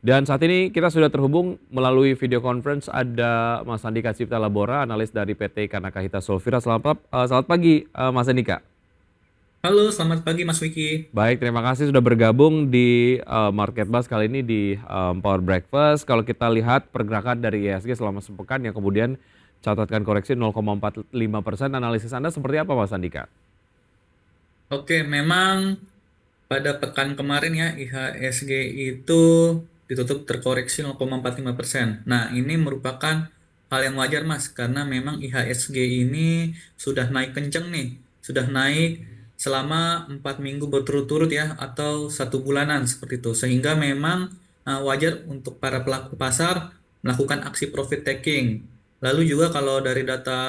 Dan saat ini kita sudah terhubung melalui video conference ada Mas Andika Cipta Labora, analis dari PT Kanaka Hita Sulfira. Selamat pagi, Mas Andika. Halo, selamat pagi Mas Wiki. Baik, terima kasih sudah bergabung di Market Buzz kali ini di Power Breakfast. Kalau kita lihat pergerakan dari IHSG selama sepekan yang kemudian catatkan koreksi 0,45%, analisis Anda seperti apa, Mas Andika? Oke, memang pada pekan kemarin ya IHSG itu ditutup terkoreksi 0,45%. Nah, ini merupakan hal yang wajar Mas, karena memang IHSG ini sudah naik kenceng nih, sudah naik selama 4 minggu berturut-turut ya, atau 1 bulanan seperti itu. Sehingga memang wajar untuk para pelaku pasar melakukan aksi profit taking. Lalu juga kalau dari data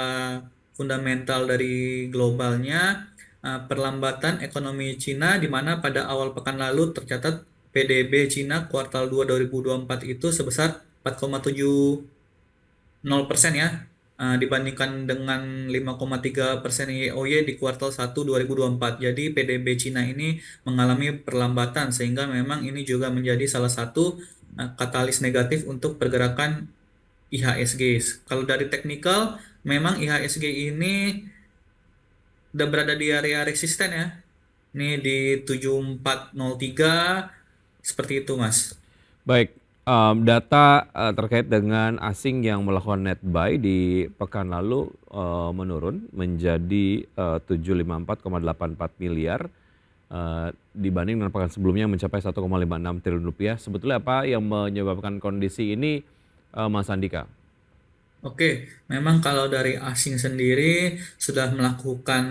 fundamental dari globalnya, perlambatan ekonomi Cina di mana pada awal pekan lalu tercatat PDB Cina kuartal 2 2024 itu sebesar 4,70% ya, dibandingkan dengan 5,3% YoY di kuartal 1 2024. Jadi PDB Cina ini mengalami perlambatan sehingga memang ini juga menjadi salah satu katalis negatif untuk pergerakan IHSG. Kalau dari teknikal, memang IHSG ini udah berada di area resisten ya. Ini di 7403 seperti itu, Mas. Baik, data terkait dengan asing yang melakukan net buy di pekan lalu menurun menjadi 754,84 miliar dibanding dengan pekan sebelumnya mencapai 1,56 triliun rupiah. Sebetulnya apa yang menyebabkan kondisi ini, Mas Andika? Oke, memang kalau dari asing sendiri sudah melakukan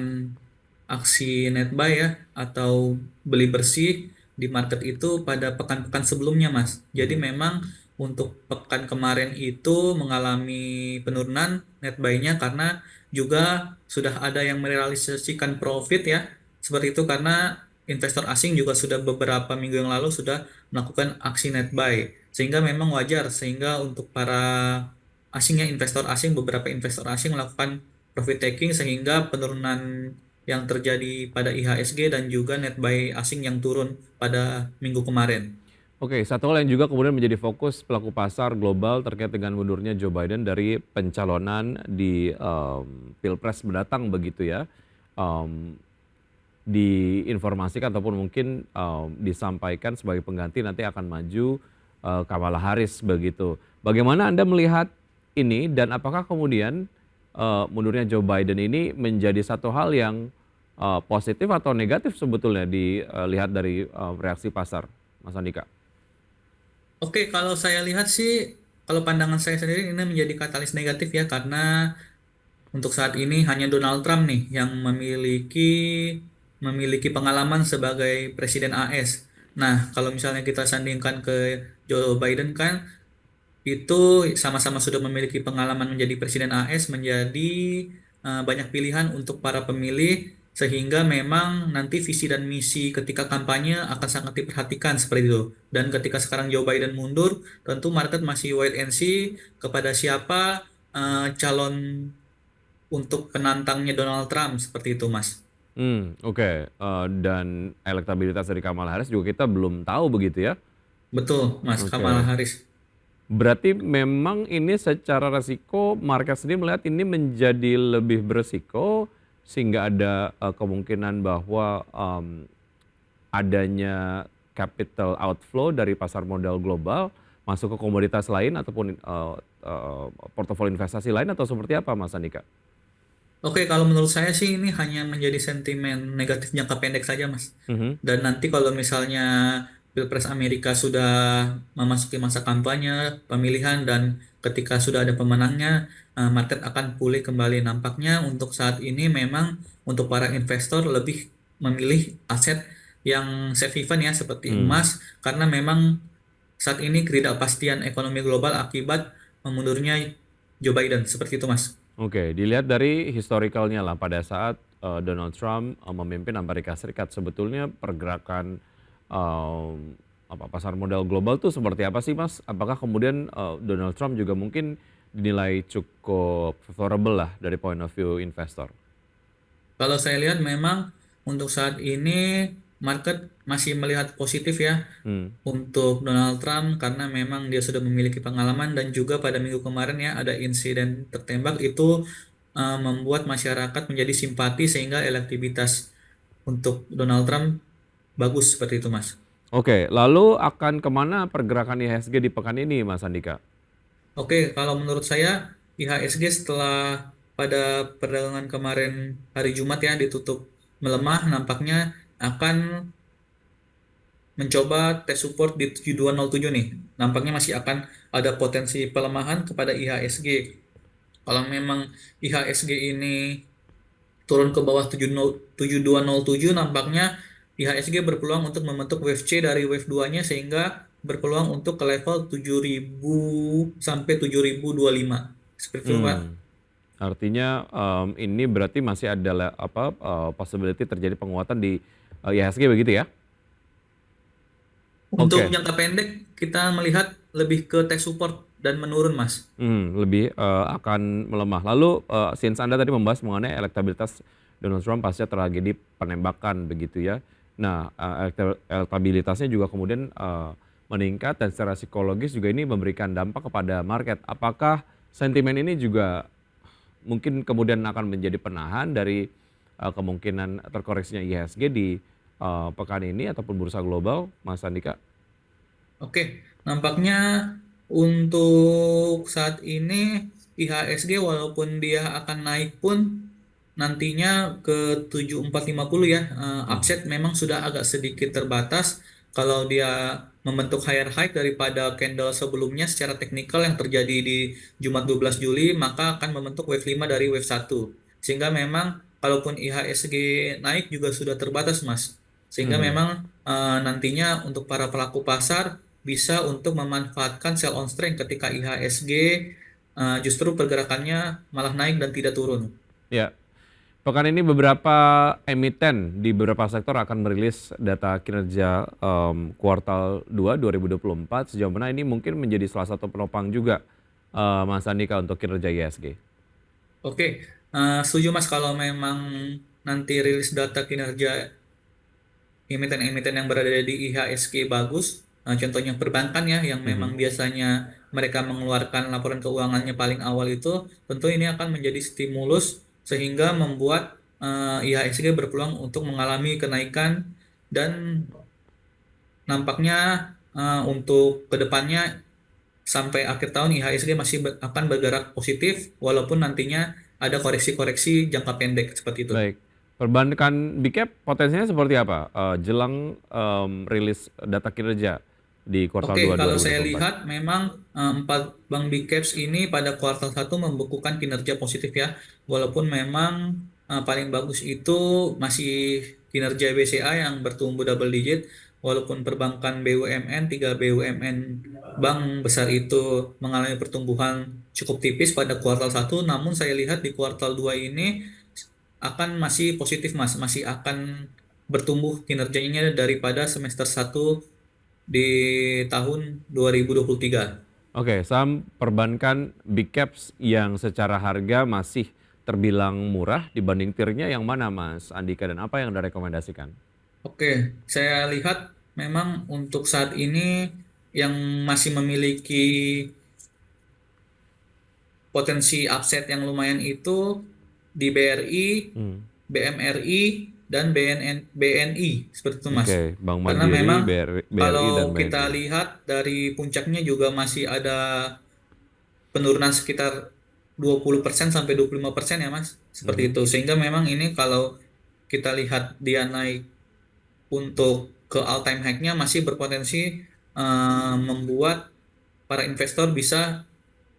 aksi net buy ya atau beli bersih di market itu pada pekan-pekan sebelumnya, Mas. Jadi Mhm. memang untuk pekan kemarin itu mengalami penurunan net buy-nya karena juga sudah ada yang merealisasikan profit ya. Seperti itu karena investor asing juga sudah beberapa minggu yang lalu sudah melakukan aksi net buy. Sehingga memang wajar sehingga untuk para asing ya, investor asing, beberapa investor asing melakukan profit taking sehingga penurunan yang terjadi pada IHSG dan juga net buy asing yang turun pada minggu kemarin. Oke, satu hal yang juga kemudian menjadi fokus pelaku pasar global terkait dengan mundurnya Joe Biden dari pencalonan di Pilpres mendatang begitu ya. Em, Diinformasikan ataupun mungkin disampaikan sebagai pengganti nanti akan maju Kamala Harris begitu. Bagaimana Anda melihat ini dan apakah kemudian mundurnya Joe Biden ini menjadi satu hal yang positif atau negatif sebetulnya dilihat dari reaksi pasar, Mas Andika? Oke, kalau saya lihat sih, kalau pandangan saya sendiri ini menjadi katalis negatif ya, karena untuk saat ini hanya Donald Trump nih yang memiliki pengalaman sebagai presiden AS. Nah, kalau misalnya kita sandingkan ke Joe Biden kan itu sama-sama sudah memiliki pengalaman menjadi presiden AS, menjadi banyak pilihan untuk para pemilih sehingga memang nanti visi dan misi ketika kampanye akan sangat diperhatikan seperti itu. Dan ketika sekarang Joe Biden mundur, tentu market masih wait and see kepada siapa calon untuk penantangnya Donald Trump seperti itu, Mas. Oke, dan elektabilitas dari Kamala Harris juga kita belum tahu begitu ya? Betul, Mas Kamala Oke. Harris. Berarti memang ini secara resiko market sendiri melihat ini menjadi lebih beresiko sehingga ada kemungkinan bahwa adanya capital outflow dari pasar modal global masuk ke komoditas lain ataupun portofolio investasi lain atau seperti apa, Mas Andika? Oke, kalau menurut saya sih ini hanya menjadi sentimen negatif jangka pendek saja, Mas. Mhm. Dan nanti kalau misalnya Pilpres Amerika sudah memasuki masa kampanye, pemilihan, dan ketika sudah ada pemenangnya, market akan pulih kembali. Nampaknya untuk saat ini memang untuk para investor lebih memilih aset yang safe haven ya, seperti Hmm. emas, karena memang saat ini ketidakpastian ekonomi global akibat mundurnya Joe Biden. Seperti itu, Mas. Oke, dilihat dari historicalnya lah pada saat Donald Trump memimpin Amerika Serikat, sebetulnya pergerakan pasar modal global tuh seperti apa sih, Mas? Apakah kemudian Donald Trump juga mungkin dinilai cukup favorable lah dari point of view investor? Kalau saya lihat memang untuk saat ini market masih melihat positif ya Hmm. untuk Donald Trump karena memang dia sudah memiliki pengalaman dan juga pada minggu kemarin ya ada insiden tertembak itu membuat masyarakat menjadi simpati sehingga elektivitas untuk Donald Trump bagus seperti itu, Mas. Oke, lalu akan kemana pergerakan IHSG di pekan ini, Mas Andika? Oke, kalau menurut saya IHSG setelah pada perdagangan kemarin hari Jumat ya ditutup melemah, nampaknya akan mencoba tes support di 7207 nih. Nampaknya masih akan ada potensi pelemahan kepada IHSG. Kalau memang IHSG ini turun ke bawah 7207, nampaknya IHSG berpeluang untuk membentuk wave C dari wave 2-nya sehingga berpeluang untuk ke level 7000 sampai 7025. Seperti itu, Pak. Hmm. Artinya ini berarti masih ada possibility terjadi penguatan di IHSG begitu ya? Untuk Oke. jangka pendek kita melihat lebih ke tech support dan menurun, Mas. Lebih akan melemah. Lalu since Anda tadi membahas mengenai elektabilitas Donald Trump pasca tragedi penembakan begitu ya. Nah, elektabilitasnya juga kemudian meningkat dan secara psikologis juga ini memberikan dampak kepada market. Apakah sentimen ini juga mungkin kemudian akan menjadi penahan dari kemungkinan terkoreksinya IHSG di pekan ini ataupun bursa global, Mas Andika? Oke, nampaknya untuk saat ini IHSG walaupun dia akan naik pun nantinya ke 7450 ya, Mhm. upside memang sudah agak sedikit terbatas kalau dia membentuk higher high daripada candle sebelumnya secara teknikal yang terjadi di Jumat 12 Juli, maka akan membentuk wave 5 dari wave 1. Sehingga memang kalaupun IHSG naik juga sudah terbatas, Mas. Sehingga Mhm. memang nantinya untuk para pelaku pasar bisa untuk memanfaatkan sell on strength ketika IHSG justru pergerakannya malah naik dan tidak turun. Ya. Pekan ini beberapa emiten di beberapa sektor akan merilis data kinerja kuartal 2 2024. Sejauh mana ini mungkin menjadi salah satu penopang juga Mas Andika untuk kinerja IHSG. Oke, setuju Mas kalau memang nanti rilis data kinerja emiten-emiten yang berada di IHSG bagus. Contohnya perbankan ya, yang memang Mhm. biasanya mereka mengeluarkan laporan keuangannya paling awal itu, tentu ini akan menjadi stimulus sehingga membuat IHSG berpeluang untuk mengalami kenaikan dan nampaknya untuk kedepannya sampai akhir tahun IHSG masih akan bergerak positif walaupun nantinya ada koreksi-koreksi jangka pendek seperti itu. Baik, perbankan Big Cap potensinya seperti apa jelang rilis data kinerja di kuartal Oke, 2 kalau saya 2024? lihat memang empat bank big caps ini pada kuartal satu membukukan kinerja positif ya. Walaupun memang paling bagus itu masih kinerja BCA yang bertumbuh double digit. Walaupun perbankan BUMN, tiga BUMN bank besar itu mengalami pertumbuhan cukup tipis pada kuartal satu, namun saya lihat di kuartal 2 ini akan masih positif Mas, masih akan bertumbuh kinerjanya daripada semester satu di tahun 2023. Oke, saham perbankan Big Caps yang secara harga masih terbilang murah dibanding peernya yang mana Mas Andika dan apa yang Anda rekomendasikan? Oke, saya lihat memang untuk saat ini yang masih memiliki potensi upside yang lumayan itu di BRI, Hmm. BMRI, dan BNI seperti itu Mas. Oke, Bank Karena Mandiri, memang BRI dan kalau kita BNI. lihat dari puncaknya juga masih ada penurunan sekitar 20% sampai 25% ya Mas. Seperti Mhm. itu. Sehingga memang ini kalau kita lihat dia naik untuk ke all time high-nya masih berpotensi membuat para investor bisa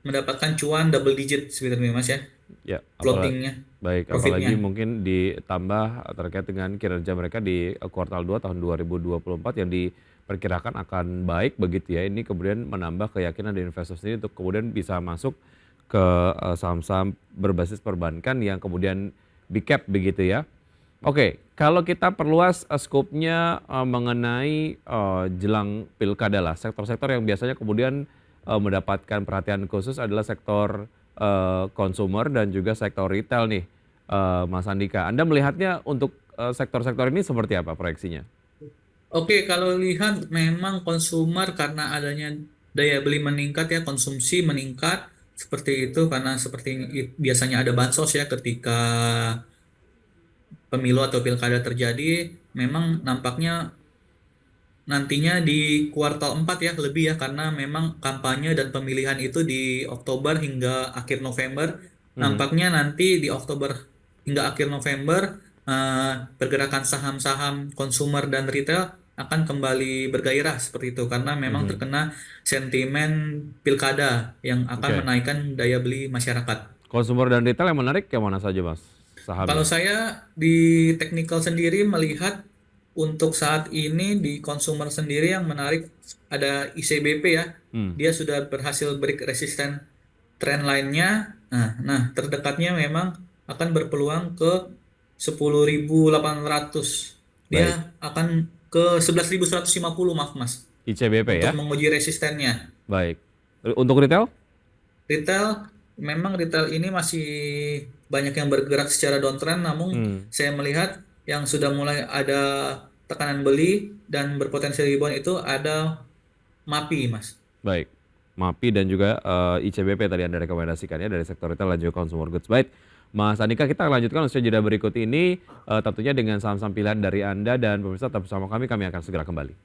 mendapatkan cuan double digit sebenarnya Mas ya. Ya, Floatingnya, baik, apalagi profitnya. mungkin ditambah terkait dengan kinerja mereka di kuartal 2 tahun 2024 yang diperkirakan akan baik begitu ya. Ini kemudian menambah keyakinan dari investor sendiri untuk kemudian bisa masuk ke saham-saham berbasis perbankan yang kemudian big cap begitu ya. Oke, kalau kita perluas skopnya mengenai jelang pilkada lah, sektor-sektor yang biasanya kemudian mendapatkan perhatian khusus adalah sektor consumer dan juga sektor retail nih, Mas Andika. Anda melihatnya untuk sektor-sektor ini seperti apa proyeksinya? Oke, kalau lihat memang konsumer karena adanya daya beli meningkat ya, konsumsi meningkat seperti itu karena seperti biasanya ada bansos ya ketika pemilu atau pilkada terjadi, memang nampaknya nantinya di kuartal 4 ya lebih ya karena memang kampanye dan pemilihan itu di Oktober hingga akhir November. Mhm, Nampaknya nanti di Oktober hingga akhir November pergerakan saham-saham konsumer dan retail akan kembali bergairah seperti itu karena memang mhm. terkena sentimen pilkada yang akan Oke. menaikkan daya beli masyarakat. Konsumer dan retail yang menarik yang mana saja Mas Kalau sahamnya? saya di technical sendiri melihat untuk saat ini di consumer sendiri yang menarik ada ICBP ya. Hmm, Dia sudah berhasil break resisten tren lainnya. Nah, terdekatnya memang akan berpeluang ke 10.800. Dia baik. akan ke 11.150 maaf Mas ICBP untuk ya? menguji resistennya. Baik. Untuk retail? Retail, memang retail ini masih banyak yang bergerak secara downtrend, namun Hmm, saya melihat yang sudah mulai ada tekanan beli dan berpotensi rebound itu ada MAPI, Mas. baik. MAPI dan juga ICBP tadi Anda rekomendasikan ya dari sektor retail dan juga consumer goods. Baik. Mas Andika, kita lanjutkan usaha jeda berikut ini tentunya dengan saham-saham pilihan dari Anda dan pemirsa tetap bersama kami akan segera kembali.